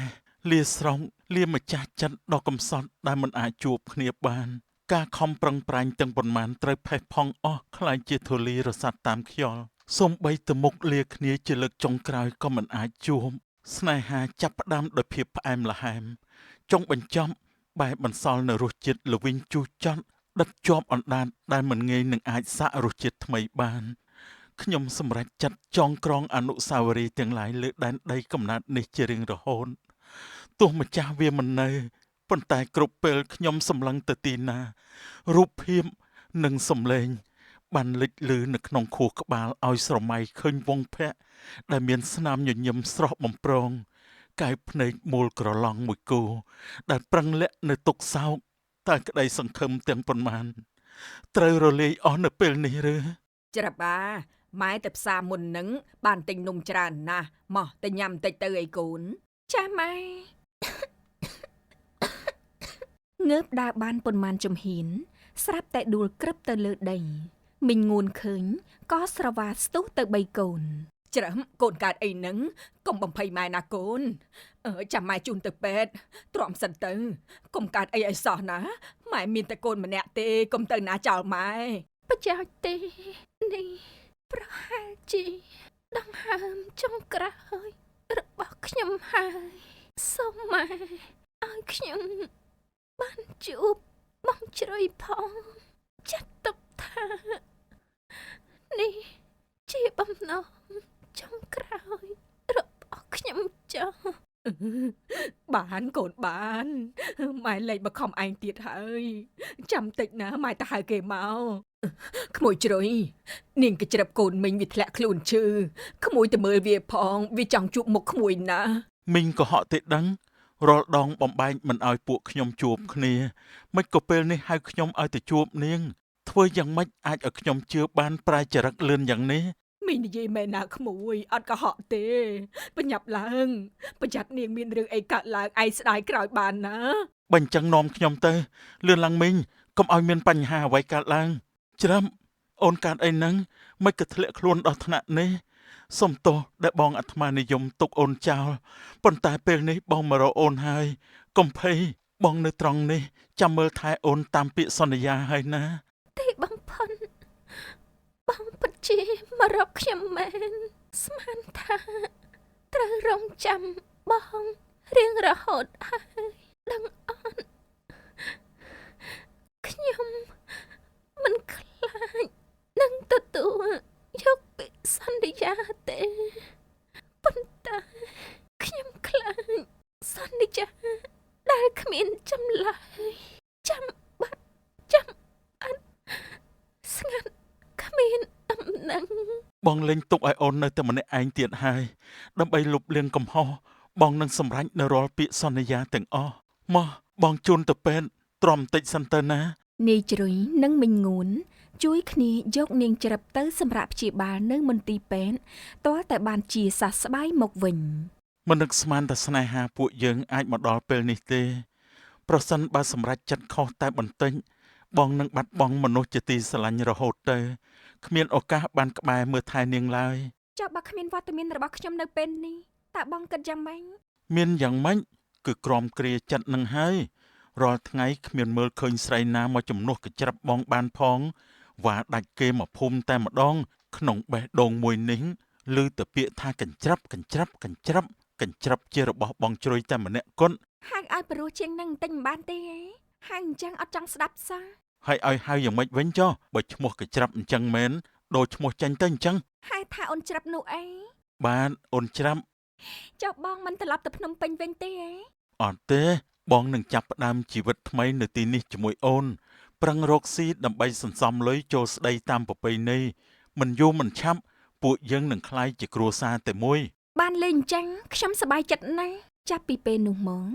B: លាស្រង់លាម្ចាស់ចិត្តដ៏កំសត់ដែលមិនអាចជួបគ្នាបានការខំប្រឹងប្រែងទាំងប៉ុន្មានត្រូវផេះផង់អស់ខ្លាចជាធូលីរសាត់តាមខ្យល់សូម្បីតែមុខលាគ្នាជាលើកចុងក្រោយក៏មិនអាចជួបស្នេហាចាប់ផ្ដើមដោយភាពផ្អែមល្ហែមចុងបញ្ចប់បែបបន្សល់នៅរសជាតិល្វីងជូរចត់ដិតជាប់អណ្ដាតដែលមិនងាយនឹងអាចសាករសជាតិថ្មីបានខ្ញុំសម្រេចចាត់ចងក្រងអនុស្សាវរីយ៍ទាំងឡាយលើដែនដីកំណើតនេះជារៀងរហូតទោះម្ចាស់វាមិននៅប៉ុន្តែគ្រប់ពេលខ្ញុំសម្លឹងទៅទីណារូបភាពនិងសំឡេងបានលេចលឺនៅក្នុងខួរក្បាលឲ្យស្រមៃឃើញវងភ័ក្រដែលមានស្នាមញញឹមស្រស់បំប្រងកែវភ្នែកមូលក្រឡង់មួយគូដែលប្រឹងលាក់នៅទុកសោកតែក្តីសង្ឃឹមទាំងប៉ុន្មានត្រូវរលាយអស់នៅពេលនេះឬ
A: ច្របាម៉ែទៅផ្សារមុននឹងបានទិញនំច្រើនណាស់មកទៅញ៉ាំតិចទៅអីកូន
C: ចាម៉ែ ងើបដើរបានប៉ុន្មានជំហានស្រាប់តែដួលក្រឹបទៅលើដីមីងងួនឃើញក៏ស្រវាស្ទុះទៅ3កូន
A: ច្រឹមកូនកើតអីហ្នឹងកុំបំភ័យម៉ែណាកូនចាំម៉ែជូនទៅពេទ្យទ្រាំសិនទៅកុំកើតអីឲ្យសោះណាម៉ែមានតែកូនម្នាក់ទេកុំទៅណាចោលម៉ែ
C: ប្រយោជន៍ទេនេះប្រហែលជាដង្ហើមចុងក្រោយរបស់ខ្ញុំហើយសូមម៉ែឲ្យខ្ញុំបានជួបបងជ្រុយផងចាត់ទុកថានេះជាបំណងចុងក្រោយរបស់ខ្ញុំចុះ
A: បានកូនបានម៉ែលេចបខំឯងទៀតហើយចាំតិចណាម៉ែទៅហៅគេមកក្មួយជ្រុយនាងកជ្រឹបកូនមីងវាធ្លាក់ខ្លួនឈឺក្មួយទៅមើលវាផងវាចង់ជួបមុខក្មួយណា
B: មីងក៏ហក់ទេដឹងរាល់ដងបំបែកមិនឲ្យពួកខ្ញុំជួបគ្នាមិនក៏ពេលនេះហៅខ្ញុំឲ្យទៅជួបនាងធ្វើយ៉ាងម៉េចអាចឲ្យខ្ញុំជឿបានប្រែចរិតលឿនយ៉ាងនេះ
A: មីងនិយាយមែនណាក្មួយអត់កុហកទេបញ្ញាប់ឡើងប្រយ័ត្ននាងមានរឿងអីកើតឡើងឯងស្ដាយក្រោយបានណា
B: បើអញ្ចឹងនាំខ្ញុំទៅលឿនឡើងមីងកុំឲ្យមានបញ្ហាអ្វីកើតឡើងច្រឹមអូនកើតអីហ្នឹងមិនក៏ធ្លាក់ខ្លួនដល់ថ្នាក់នេះសុំទោសដែលបងអាត្មានិយមទុកអូនចោលប៉ុន្តែពេលនេះបងមករកអូនហើយកុំភ័យបងនៅត្រង់នេះចាំមើលថែអូនតាមពាក្យសន្យាហើយណា
C: ទេបងផុនបងពិតជាមករកខ្ញុំមែនស្មានថាត្រូវរងចាំបងរៀងរហូតហើយដឹងអត់ខ្ញុំមិនខ្លាចនឹងទទួលយកពាក្យសន្យាទេប៉ុន្តែខ្ញុំខ្លាចសន្យាដែលគ្មានចម្លើយចាំបាត់ចាំអត់ស្ងាត់គ្មានដំណឹង
B: បងលេងទុកឲ្យអូននៅតែម្នាក់ឯងទៀតហើយដើម្បីលុបលាងកំហុសបងនឹងសម្រេចនៅរាល់ពាក្យសន្យាទាំងអស់មកបងជូនទៅពេទ្យទ្រាំបន្តិចសិនទៅណា
C: នាយជ្រុយនិងមីងងួនជួយគ្នាយកនាងច្រឹបទៅសម្រាប់ព្យាបាលនៅមន្ទីរពេទ្យទាល់តែបានជាសះស្បើយមកវិញ
B: មិននឹកស្មានតែស្នេហាពួកយើងអាចមកដល់ពេលនេះទេប្រសិនបើសម្រេចចិត្តខុសតែបន្តិចបងនឹងបាត់បង់មនុស្សជាទីស្រឡាញ់រហូតទៅគ្មានឱកាសបានក្បែរមើលថែនាងឡើយ
C: ចុះបើគ្មានវត្តមានរបស់ខ្ញុំនៅពេលនេះតើបងគិតយ៉ាងម៉េច
B: មានយ៉ាងម៉េចគឺក្រំគ្រាចិត្តនឹងហើយរាល់ថ្ងៃគ្មានមើលឃើញស្រីណាមកជំនួសកញ្ច្រាប់បងបានផងវ៉ាដាច់គេមកភូមិតែម្ដងក្នុងបេះដូងមួយនេះឮតែពាក្យថាកញ្ច្រាប់កញ្ច្រាប់កញ្ច្រាប់កញ្ច្រាប់ជារបស់បងជ្រុយតែម្នាក់គត់
C: ហៅឲ្យព្រោះជាងនឹងបន្តិចមិនបានទេហៅអញ្ចឹងអត់ចង់ស្ដាប់សោះ
B: ហើយឲ្យហៅយ៉ាងម៉េចវិញចុះបើឈ្មោះកញ្ច្រាប់អញ្ចឹងមែនដូរឈ្មោះចាញ់ទៅអញ្ចឹង
C: ហៅថាអូនច្រឹបនោះអី
B: បានអូនច្រាប់
C: ចុះបងមិនត្រឡប់ទៅភ្នំពេញវិញទេ
B: អត់ទេបងនឹងចាប់ផ្ដើមជីវិតថ្មីនៅទីនេះជាមួយអូនប្រឹងរកស៊ីដើម្បីសន្សំលុយចូលស្ដីតាមប្រពៃណីមិនយូរមិនឆាប់ពួកយើងនឹងក្លាយជាគ្រួសារតែមួយ
C: បានលេងអញ្ចឹងខ្ញុំសប្បាយចិត្តណាស់ ចាប់ពីពេលនោះមក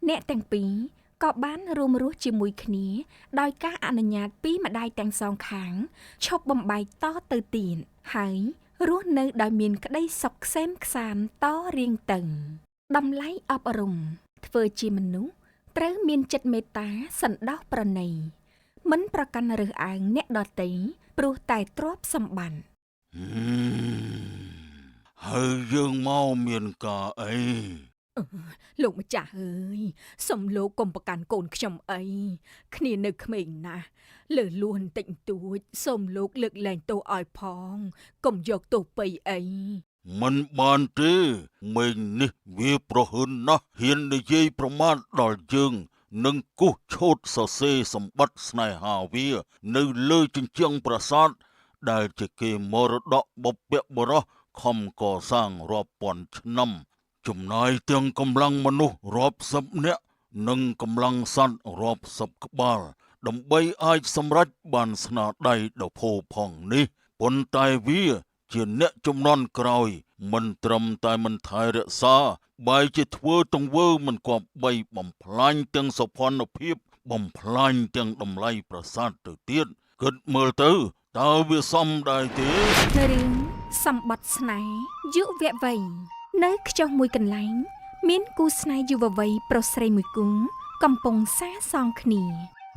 C: អ្នកទាំងពីរក៏បានរួមរស់ជាមួយគ្នាដោយការអនុញ្ញាតពីម្ដាយទាំងសងខាងឈប់បំបែកតទៅទៀតហើយរស់នៅដោយមានក្តីសុខក្សេមក្សាន្តតរៀងទៅតម្លៃអប់រំធ្វើជាមនុស្សត្រូវមានចិត្តមេត្តាសន្តោសប្រណីមិនប្រកាន់រើសអើងអ្នកដទៃព្រោះតែទ្រព្យសម្បត្តិ
B: ហើយយើងមកមានការអី
A: លោកម្ចាស់អើយសុំលោកកុំប្រកាន់កូនខ្ញុំអីគ្នានៅក្មេងណាស់លើលួនតិចតួចសូមលោកលើកលែងទោសឲ្យផងកុំយកទោសបីអី
B: មិនបានទេមេងនេះវាប្រហឹនណាស់ហ៊ាននិយាយប្រមាថដល់យើងនឹងគោះឆូតសរសេរសម្បត្តិស្នេហាវានៅលើជញ្ជាំងប្រាសាទដែលជាគេមរតកបុព្វបុរសខំកសាងរាប់ពាន់ឆ្នាំចំណាយទាំងកម្លាំងមនុស្សរាប់សិបនាក់និងកម្លាំងសត្វរាប់សិបក្បាលដើម្បីអាចសម្រេចបានស្នាដៃដ៏ផូរផង់នេះប៉ុន្តែវាជាអ្នកជំនាន់ក្រោយមិនត្រឹមតែមិនថែរក្សាបែរជាធ្វើទង្វើមិនគប្បីបំផ្លាញទាំងសោភ័ណភាពបំផ្លាញទាំងតម្លៃប្រាសាទទៅទៀតគិតមើលទៅតើវាសមដែរទេ
C: រឿងសម្បត្តិស្នេហ៍យុវវ័យនៅខ្ចោះមួយកន្លែងមានគូស្នេហ៍យុវវ័យប្រុសស្រីមួយគូកំពុងសាសងគ្នា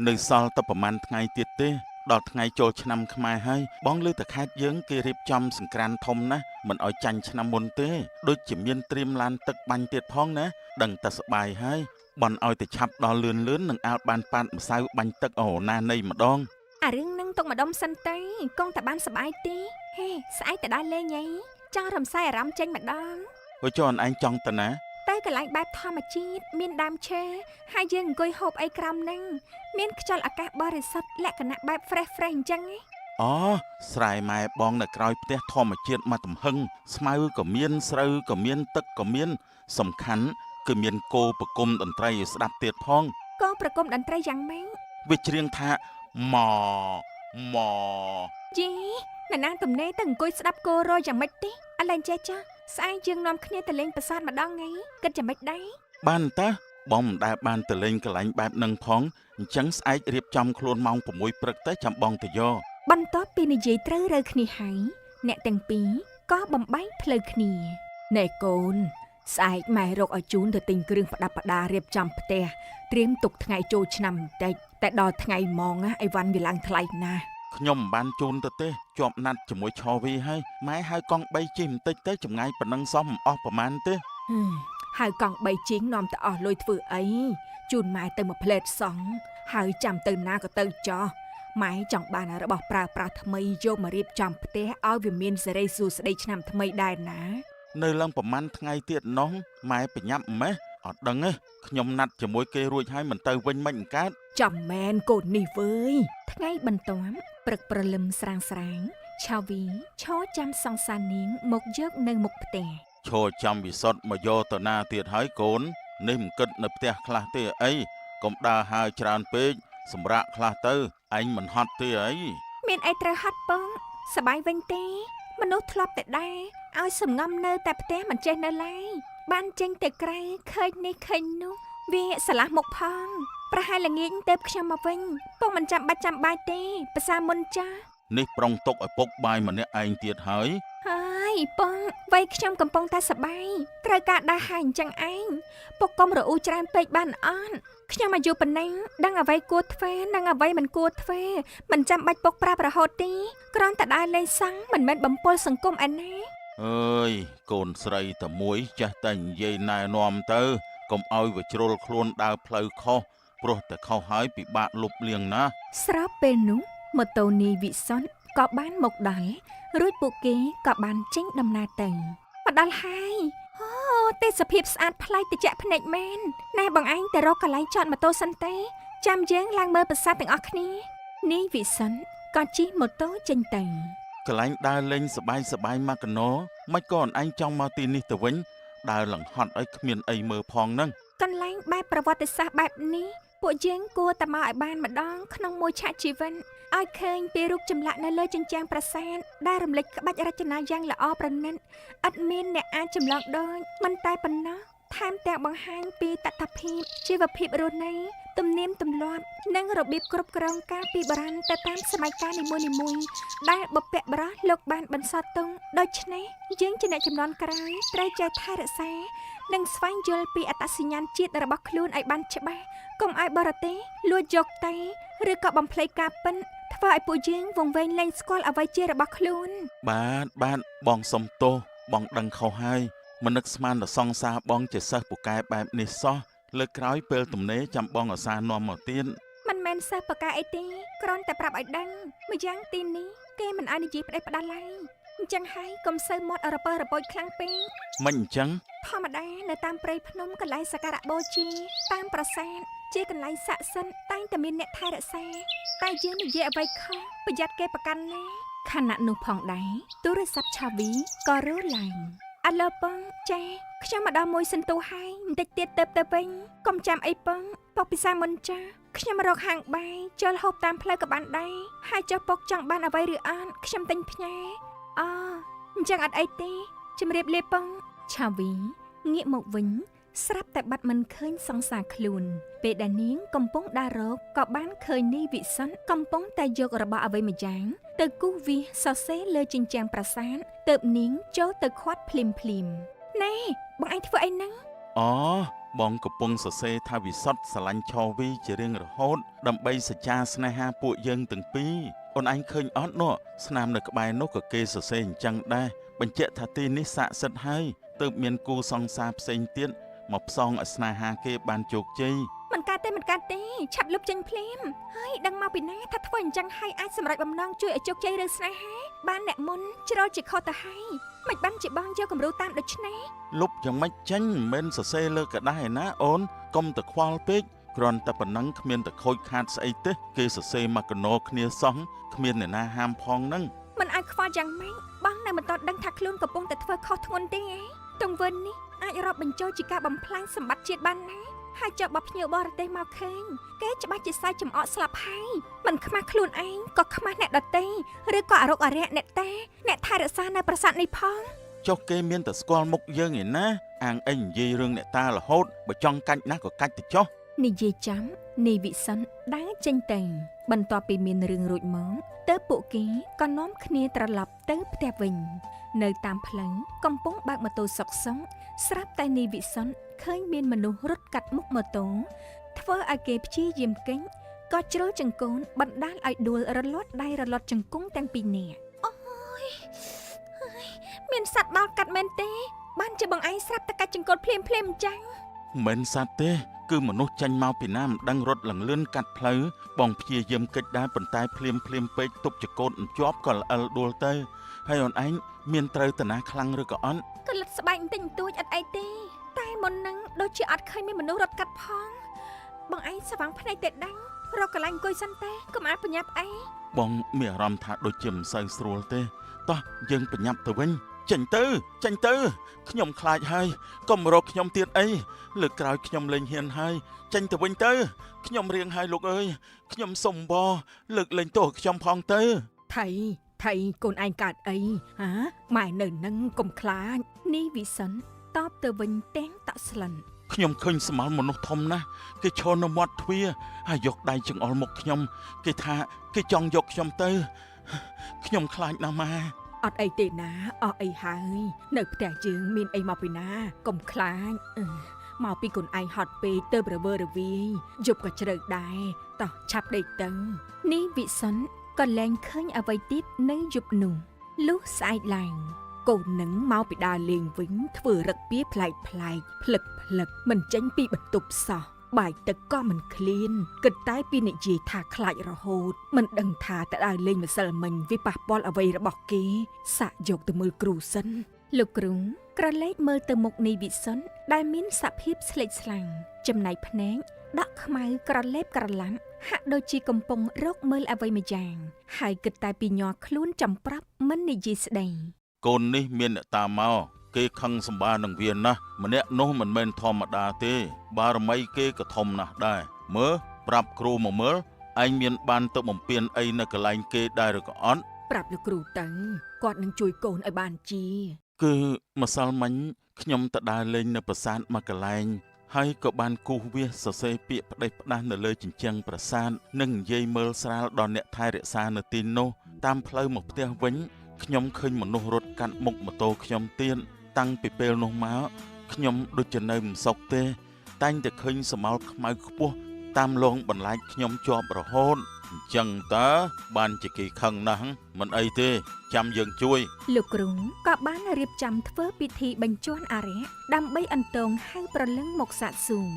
B: នៅសល់តែប្រហែលថ្ងៃទៀតទេដល់ថ្ងៃចូលឆ្នាំខ្មែរហើយបងលើតែខេត្តយើងគេរៀបចំសង្ក្រាន្តធំណាស់មិនឲ្យចាញ់ឆ្នាំមុនទេដូចជាមានត្រៀមឡានទឹកបាញ់ទៀតផងណាដឹងតែសបាយហើយបន់ឲ្យតែឆាប់ដល់លឿននឹងអាលបានប៉ាតម្សៅបាញ់ទឹកអូណានៃម្ដង
C: អារឿងហ្នឹងទុកម្ដុំសិនទៅកងតែបានសប្បាយទេហេស្អែកទៅដល់លេងហីចង់រំសាយអារម្មណ៍ចេញម្ដង
B: បើចុះអនឯងចង់ទៅណា
C: ទៅកន្លែងបែបធម្មជាតិមានដើមឈើហើយយើងអង្គុយហូបអីក្រោមហ្នឹងមានខ្យល់អាកាសបរិសុទ្ធលក្ខណៈបែប fresh អញ្ចឹងហ៎
B: អូស្រែម៉ែបងនៅក្រោយផ្ទះធម្មជាតិមកទំហឹងស្មៅក៏មានស្រូវក៏មានទឹកក៏មានសំខាន់គឺមានគោប្រគំតន្ត្រីឲ្យស្ដាប់ទៀតផង
C: កងប្រគំតន្ត្រីយ៉ាងម៉េច
B: វាច្រៀងថាម៉ម៉
C: យីណានាងទំនេរទៅអង្គុយស្ដាប់គោរយយ៉ាងម៉េចទេឥឡូវចេះចាស់ស្អែកយើងនាំគ្នាទៅលេងប្រាសាទម្ដងហីគិតយ៉ាងម៉េចដែរ
B: បានតើបងមិនដែលបានទៅលេងកន្លែងបែបហ្នឹងផងអញ្ចឹងស្អែករៀបចំខ្លួនម៉ោង6ព្រឹកទៅចាំបងទៅយក
C: បន្ទាប់ពីនិយាយត្រូវរើគ្នាហើយអ្នកទាំងពីរក៏បំបែកផ្លូវគ្នា
A: ណែកូនស្អែកម៉ែរកឲ្យជូនទៅទិញគ្រឿងប្រដាប់ប្រដារៀបចំផ្ទះត្រៀមទុកថ្ងៃចូលឆ្នាំបន្តិចតែដល់ថ្ងៃម៉ោងណាអីវ៉ាន់វាឡើងថ្លៃណាស់
B: ខ្ញុំមិនបានជូនទៅទេជាប់ណាត់ជាមួយឆោវីហើយម៉ែហៅកង់3ជិះបន្តិចទៅចម្ងាយប៉ុណ្ណឹងសោះមិនអស់ប្រហែលទេ
A: ហើយកង់3ជីងនាំទៅអស់លុយធ្វើអីជូនម៉ែទៅមួយផ្លែតសង់ហើយចាំទៅណាក៏ទៅចោះម៉ែចង់បានរបស់ប្រើប្រាស់ថ្មីយកមករៀបចំផ្ទះឲ្យវាមានសេរីសួស្តីឆ្នាំថ្មីដែរណា
B: នៅឡើងប្រហែលថ្ងៃទៀតណោះម៉ែប្រញាប់ម៉េះអត់ដឹងទេខ្ញុំណាត់ជាមួយគេរួចហើយមិនទៅវិញមិនកើត
A: ចាំមែនកូននេះវើយ
C: ថ្ងៃបន្ទាប់ព្រឹកព្រលឹមស្រាងឆាវីឈរចាំសង្សារនាងមកយកនៅមុខផ្ទះ
B: ឈរចាំវិសុទ្ធមកយកទៅណាទៀតហើយកូននេះមិនគិតនៅផ្ទះខ្លះទេអីកុំដើរហើរច្រើនពេកសម្រាកខ្លះទៅឯងមិនហត់ទេអី
C: មានអីត្រូវហត់ពងសបាយវិញទេមនុស្សធ្លាប់តែដែរឲ្យសំងំនៅតែផ្ទះមិនចេះនៅឡើយបានចេញទៅក្រៅឃើញនេះឃើញនោះវាស្រឡះមុខផងប្រហែលល្ងាចទៅខ្ញុំមកវិញពងមិនចាំបាច់ចាំបាយទេភាសាមុនចា
B: នេះប្រុងទុកឲ្យពុកបាយម្នាក់ឯងទៀតហើយ
C: ហើយពងវ័យខ្ញុំកំពុងតែសបាយត្រូវការដើរហើយអញ្ចឹងឯងពុកកុំរអ៊ូច្រើនពេកបានអត់ខ្ញុំអាយុប៉ុណ្ណឹងដឹងអ្វីគួរធ្វើនិងអ្វីមិនគួរធ្វើមិនចាំបាច់ពុកប្រាប់រហូតទេគ្រាន់តែដើរលេងសង្ឃមិនមែនបំពុលសង្គមឯណា
B: អើយកូនស្រីតែមួយចេះតែនិយាយណែនាំទៅកុំឲ្យវាជ្រុលខ្លួនដើរផ្លូវខុសព្រោះតែខុសហើយពិបាកលុបលាងណា
C: ស្របពេលនោះម៉ូតូនីវិសុទ្ធក៏បានមកដល់រួចពួកគេក៏បានចេញដំណើរទៅមកដល់ហើយអូទេសភាពស្អាតប្លែកត្រជាក់ភ្នែកមែនណែបងឯងទៅរកកន្លែងចតម៉ូតូសិនទេចាំយើងឡើងមើលប្រាសាទទាំងអស់គ្នានីវិសុទ្ធក៏ជិះម៉ូតូចេញទៅ
B: កន្លែងដើរលេងសបាយមកកណោមិនក៏អនឯងចង់មកទីនេះទៅវិញដើរលង្ហត់ឲ្យគ្មានអីមើលផងហ្នឹង
C: កន្លែងបែបប្រវត្តិសាស្ត្របែបនេះពួកយើងគួរតែមកឲ្យបានម្ដងក្នុងមួយឆាកជីវិតឲ្យឃើញពីរូបចម្លាក់នៅលើជញ្ជាំងប្រាសាទដែលរំលេចក្បាច់រចនាយ៉ាងល្អប្រណិតឥតមានអ្នកអាចចម្លងដូចមិនតែប៉ុណ្ណោះ ថែមទាំងបង្ហាញពីតថភាពជីវភាពរស់នៅទំនៀមទម្លាប់និងរបៀបគ្រប់គ្រងការពីបុរាណទៅតាមសម័យកាលនីមួយៗដែលបុព្វបុរសលោកបានបន្សល់ទុកដូច្នេះយើងជាអ្នកជំនាន់ក្រោយត្រូវចេះថែរក្សានិងស្វែងយល់ពីអត្តសញ្ញាណជាតិរបស់ខ្លួនឲ្យបានច្បាស់កុំឲ្យបរទេសលួចយកទៅឬក៏បំភ្លេចការពិតធ្វើឲ្យពួកយើងវង្វេងលែងស្គាល់អ្វីជារបស់ខ្លួន
B: បាទបងសុំទោសបងដឹងខុសហើយមិននឹកស្មានដល់សង្សារបងជាសិស្សពូកែបែបនេះសោះលើកក្រោយពេលទំនេរចាំបងអាសានាំមកទៀត
C: មិនមែនសិស្សបកាអីទេគ្រាន់តែប្រាប់ឲ្យដឹងម្យ៉ាងទីនេះគេមិនឲ្យនិយាយផ្ដេសផ្ដាស់ឡើយអញ្ចឹងហើយកុំសូវមាត់រពើរពោចខ្លាំងពេក
B: មិនអញ្ចឹង
C: ធម្មតានៅតាមព្រៃភ្នំកន្លែងសក្ការៈបូជាតាមប្រាសាទជាកន្លែងស័ក្តិសិទ្ធិតែងតែមានអ្នកថែរក្សាតែយើងនិយាយអ្វីខុសប្រយ័ត្នគេប្រកាន់ណាខណៈនោះផងដែរទូរស័ព្ទឆាវីក៏រលឡើងអាឡូប៉ងចាខ្ញុំមកដល់មួយសន្ទុះហើយបន្តិចទៀតទៅវិញកុំចាំអីប៉ងពុកពិសាមុនចាខ្ញុំរកហាងបាយចូលហូបតាមផ្លូវក៏បានដែរហើយចុះពុកចង់បានអ្វីឬអត់ខ្ញុំទិញផ្ញើអូអញ្ចឹងអត់អីទេជំរាបលាប៉ងឆាវីងាកមកវិញស្រាប់តែបាត់មិនឃើញសង្សារខ្លួនពេលដែលនាងកំពុងដើររកក៏បានឃើញនីវិសិនកំពុងតែយករបស់អ្វីម្យ៉ាងទៅគូសវាសសរសេរលើជញ្ជាំងប្រាសាទទើបនាងចូលទៅខាត់ភ្លាមណែបងឯងធ្វើអីហ្នឹង
B: អូបងកំពុងសរសេរថាវិសុទ្ធស្រឡាញ់ឆវីជារៀងរហូតដើម្បីសច្ចាស្នេហាពួកយើងទាំងពីរអូនឯងឃើញអត់នោះស្នាមនៅក្បែរនោះក៏គេសរសេរអញ្ចឹងដែរបញ្ជាក់ថាទីនេះស័ក្តិសិទ្ធិហើយទើបមានគូសង្សារផ្សេងទៀតមកផ្សងឲ្យស្នេហាគេបានជោគជ័យ
C: មិនកើតទេឆាប់លុបចេញភ្លាមហើយដឹងមកពីណាថាធ្វើអញ្ចឹងហើយអាចសម្រេចបំណងជួយឲ្យជោគជ័យរឿងស្នេហាបានអ្នកមុនជ្រុលជាខុសទៅហើយមិនបានជាបងយកគំរូតាមដូចនេះ
B: លុបយ៉ាងម៉េចចេញមិនសរសេរលើกระดาษឯណាអូនកុំតែខ្វល់ពេកគ្រាន់តែប៉ុណ្ណឹងគ្មានតែខូចខាតស្អីទេគេសរសេរមកកណោគ្នាសោះគ្មានអ្នកណាហាមផងហ្នឹង
C: មិនអាចខ្វល់យ៉ាងម៉េចបងនៅមិនតដឹងថាខ្លួនកំពុងតែធ្វើខុសធ្ងន់ទេឯងទង្វើនេះអាចរាប់បញ្ចូលជាការបំផ្លាញសម្បត្តិជាតិបានណាហើយចុះបបភ្ញៀវបរទេសមកឃើញគេច្បាស់ជាសាយចំអកស្លាប់ហើយមិនខ្មាស់ខ្លួនឯងក៏ខ្មាស់អ្នកដទៃឬក៏អរុកអរិយអ្នកថែរក្សានៅប្រាសាទនេះផង
B: ចុះគេមានតែស្គាល់មុខយើងឯណាអាងអីនិយាយរឿងអ្នកតារហូតបើចង់កាច់ណាក៏កាច់ទៅចុះ
C: និយាយចាំនីវិសិនដើរចេញទៅបន្ទាប់ពីមានរឿងរួចមកទើបពួកគេក៏នាំគ្នាត្រឡប់ទៅផ្ទះវិញនៅតាមផ្លូវកំពុងបើកម៉ូតូសុកស្រាប់តែនីវិសិនឃើញមានមនុស្សរត់កាត់មុខម៉ូតូធ្វើឲ្យគេព្យាយាមកិច្ចក៏ជ្រុលចង្កូនបណ្ដាលឲ្យដួលរលត់ដៃរលត់ជង្គង់ទាំងពីរនាក់អូយមានសត្វបោកកាត់មែនទេបានជាបងឯងស្រាប់តែកាច់ចង្កូនភ្លាមអញ្ចឹង
B: មិនសត្វទេគឺមនុស្សចាញ់មកពីណាមិនដឹងរត់លង្លឿនកាត់ផ្លូវបងព្យាយាមកិច្ចដែរប៉ុន្តែភ្លាមពេកទប់ចកូតមិនជាប់ក៏ល្អិលដួលទៅហើយអូនឯងមានត្រូវតាណាខ្លាំងឬក៏អត់
C: ក៏លិតស្បែកបន្តិចបន្តួចអត់អីទេតែមុននឹងដូចជាអត់ឃើញមានមនុស្សរត់កាត់ផងបងឯងស្វាងភ្នែកតែដឹងរកកន្លែងអង្គុយសិនទេកុំអាចប្រញាប់អី
B: បងមានអារម្មណ៍ថាដូចជាមិនសូវស្រួលទេតោះយើងប្រញាប់ទៅវិញចេញទៅខ្ញុំខ្លាចហើយកុំរកខ្ញុំទៀតអីលើកក្រោយខ្ញុំលែងហ៊ានហើយចេញទៅវិញទៅខ្ញុំរៀងហើយលោកអើយខ្ញុំសុំបងលើកលែងទោសខ្ញុំផងទៅ
A: ថៃកូនឯងកើតអីហាម៉ែនៅនឹងកុំខ្លាច
C: នីវិសិនតបទៅវិញទាំងតក់ស្លិន
B: ខ្ញុំឃើញស្មោលមនុស្សធំណាស់គេឈរនៅមាត់ទ្វារហើយយកដៃចង្អុលមុខខ្ញុំគេថាគេចង់យកខ្ញុំទៅខ្ញុំខ្លាចណាស់ម៉ែ
A: អត់អីទេណាអស់អីហើយនៅផ្ទះយើងមានអីមកពីណាកុំខ្លាចមកពីកូនឯងហត់ពេកទៅរវើរវាយយប់ក៏ជ្រៅដែរតោះឆាប់ដេកទៅ
C: នីវិសិនក៏លែងឃើញអ្វីទៀតនៅយប់នោះលុះស្អែកឡើង
A: កូននឹងមកពីដើរលេងវិញធ្វើរឹកពីប្លែកភ្លឹកមិនចេញពីបន្ទប់សោះបាយទឹកក៏មិនឃ្លានគិតតែពីនិយាយថាខ្លាចរហូតមិនដឹងថាតើដើរលេងម្សិលមិញវាប៉ះពាល់អ្វីរបស់គេសាក់យកទៅមើលគ្រូសិន
C: លោកគ្រូក្រឡេកមើលទៅមុខនីវិសិនដែលមានសភាពស្លេកស្លាំងចំណែកភ្នែកដក់ខ្មៅក្រឡេបក្រឡាំហាក់ដូចជាកំពុងរកមើលអ្វីម្យ៉ាងហើយគិតតែពីញ័រខ្លួនចំប្រាប់មិននិយាយស្ដី
B: កូននេះមានអ្នកតាមកគេខឹងសម្បានឹងវាណាស់ម្នាក់នោះមិនមែនធម្មតាទេបារមីគេក៏ធំណាស់ដែរមើលប្រាប់គ្រូមកមើលឯងមានបានទៅបំពេញអីនៅកន្លែងគេដែរឬក៏អត់
A: ប្រាប់លោកគ្រូទៅគាត់នឹងជួយកូនឲ្យបានជា
B: គឺម្សិលមិញ ខ្ញុំទៅដើរលេងនៅប្រាសាទមួយកន្លែងហើយក៏បានគូសវាសសរសេរពាក្យផ្ដេសផ្ដាស់នៅលើជញ្ជាំងប្រាសាទនិងនិយាយមើលស្រាលដល់អ្នកថែរក្សានៅទីនោះតាមផ្លូវមកផ្ទះវិញខ្ញុំឃើញមនុស្សរត់កាត់មុខម៉ូតូខ្ញុំទៀតតាំងពីពេលនោះមកខ្ញុំដូចជានៅមិនសុខទេតែងតែឃើញស្រមោលខ្មៅខ្ពស់តាមលងបន្លាចខ្ញុំជាប់រហូតអញ្ចឹងតើបានជាគេខឹងណាស់មិនអីទេចាំយើងជួយ
C: លោកគ្រូក៏បានរៀបចំធ្វើពិធីបញ្ជាន់អារក្សដើម្បីអន្តងហៅប្រលឹងមកសាកសួរ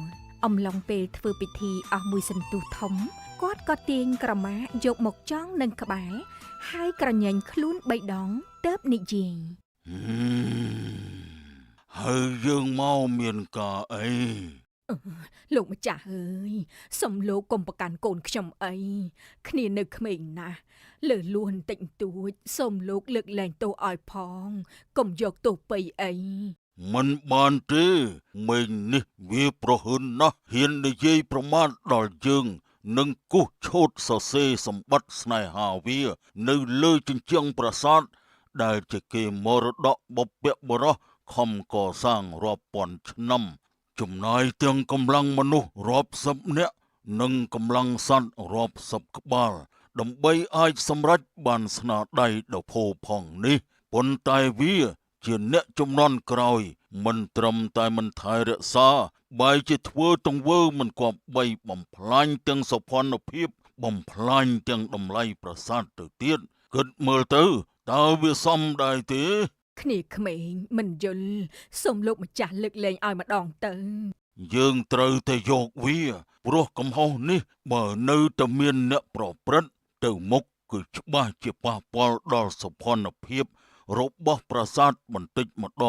C: អំឡុងពេលធ្វើពិធីអស់មួយសន្ទុះធំគាត់ក៏ទាញក្រមាយកមកចងនឹងក្បាលហើយក្រញ៉ាញ់ខ្លួន3ដងទើបនិយាយ
B: ហើយយើងមកមានការអី
A: លោកម្ចាស់អើយសុំលោកកុំប្រកាន់កូនខ្ញុំអីគ្នានៅក្មេងណាស់លើលួនតិចតួចសុំលោកលើកលែងទោសឲ្យផងកុំយកទោសបីអី
B: មិនបានទេមេងនេះវាប្រហឹនណាស់ហ៊ាននិយាយប្រមាថដល់យើងនឹងគូសឆូតសរសេរសម្បត្តិស្នេហាវានៅលើជញ្ជាំងប្រាសាទដែលជាគេមរតកបុព្វបុរសខំកសាងរាប់ពាន់ឆ្នាំចំណាយទាំងកម្លាំងមនុស្សរាប់សិបនាក់និងកម្លាំងសត្វរាប់សិបក្បាលដើម្បីអាចសម្រេចបានស្នាដៃដ៏ផូរផង់នេះប៉ុន្តែវាជាអ្នកជំនាន់ក្រោយមិនត្រឹមតែមិនថែរក្សាបែរជាធ្វើទង្វើមិនគប្បីបំផ្លាញទាំងសោភ័ណភាពបំផ្លាញទាំងតម្លៃប្រាសាទទៅទៀតគិតមើលទៅតើវាសមដែរទេ
A: គ្នាក្មេងមិនយល់សុំលោកម្ចាស់លើកលែងឲ្យម្ដងទៅ
B: យើងត្រូវតែយកវាព្រោះកំហុសនេះបើនៅតែមានអ្នកប្រព្រឹត្តទៅមុខគឺច្បាស់ជាប៉ះពាល់ដល់សោភ័ណភាពរបស់ប្រាសាទបន្តិចម្ដ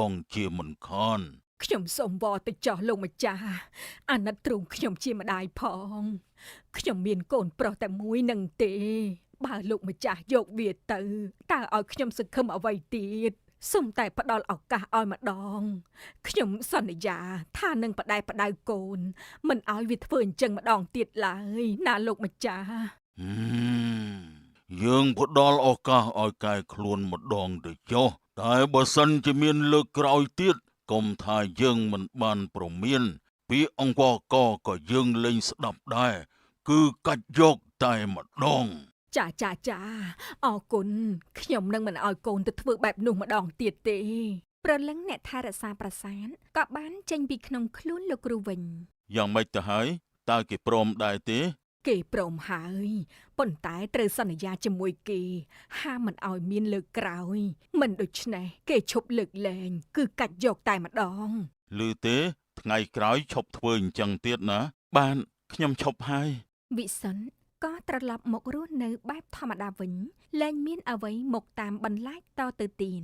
B: ងជាមិនខាន
A: ខ្ញុំសូមវល់ទៅចោះលោកម្ចាស់អាណិតទ្រូងខ្ញុំជាម្ដាយផងខ្ញុំមានកូនប្រុសតែមួយនឹងទេបើលោកម្ចាស់យកវាទៅតើឲ្យខ្ញុំសង្ឃឹមអ្វីទៀតសូមតែផ្ដល់ឱកាសឲ្យម្ដងខ្ញុំសន្យាថានឹងបដៅកូនមិនឲ្យវាធ្វើអញ្ចឹងម្ដងទៀតឡើយណាលោកម្ចាស់
B: យើងផ្ដល់ឱកាសឲ្យកែខ្លួនម្ដងទៅចុះតែបើសិនជាមានលើកក្រោយទៀតកុំថាយើងមិនបានប្រមានពាក្យអង្គរកក៏យើងលែងស្ដាប់ដែរគឺកាច់យកតែម្ដង
A: ចាអរគុណខ្ញុំនឹងមិនឲ្យកូនទៅធ្វើបែបនោះម្ដងទៀតទេ
C: ប្រលឹងអ្នកថែរក្សាប្រាសាទក៏បានចេញពីក្នុងខ្លួនលោកគ្រូវិញ
B: យ៉ាងម៉េចទៅហើយតើគេព្រមដែរទេ
A: គេព្រមហើយប៉ុន្តែត្រូវសន្យាជាមួយគេហាមមិនឲ្យមានលើកក្រោយមិនដូច្នេះគេឈប់លើកលែងគឺកាច់យកតែម្ដង
B: ឮទេថ្ងៃក្រោយឈប់ធ្វើអញ្ចឹងទៀតណាបានខ្ញុំឈប់ហើយ
C: វិសុនក៏ត្រឡប់មករស់នៅបែបធម្មតាវិញលែងមានអ្វីមកតាមបន្លាចតទៅទៀត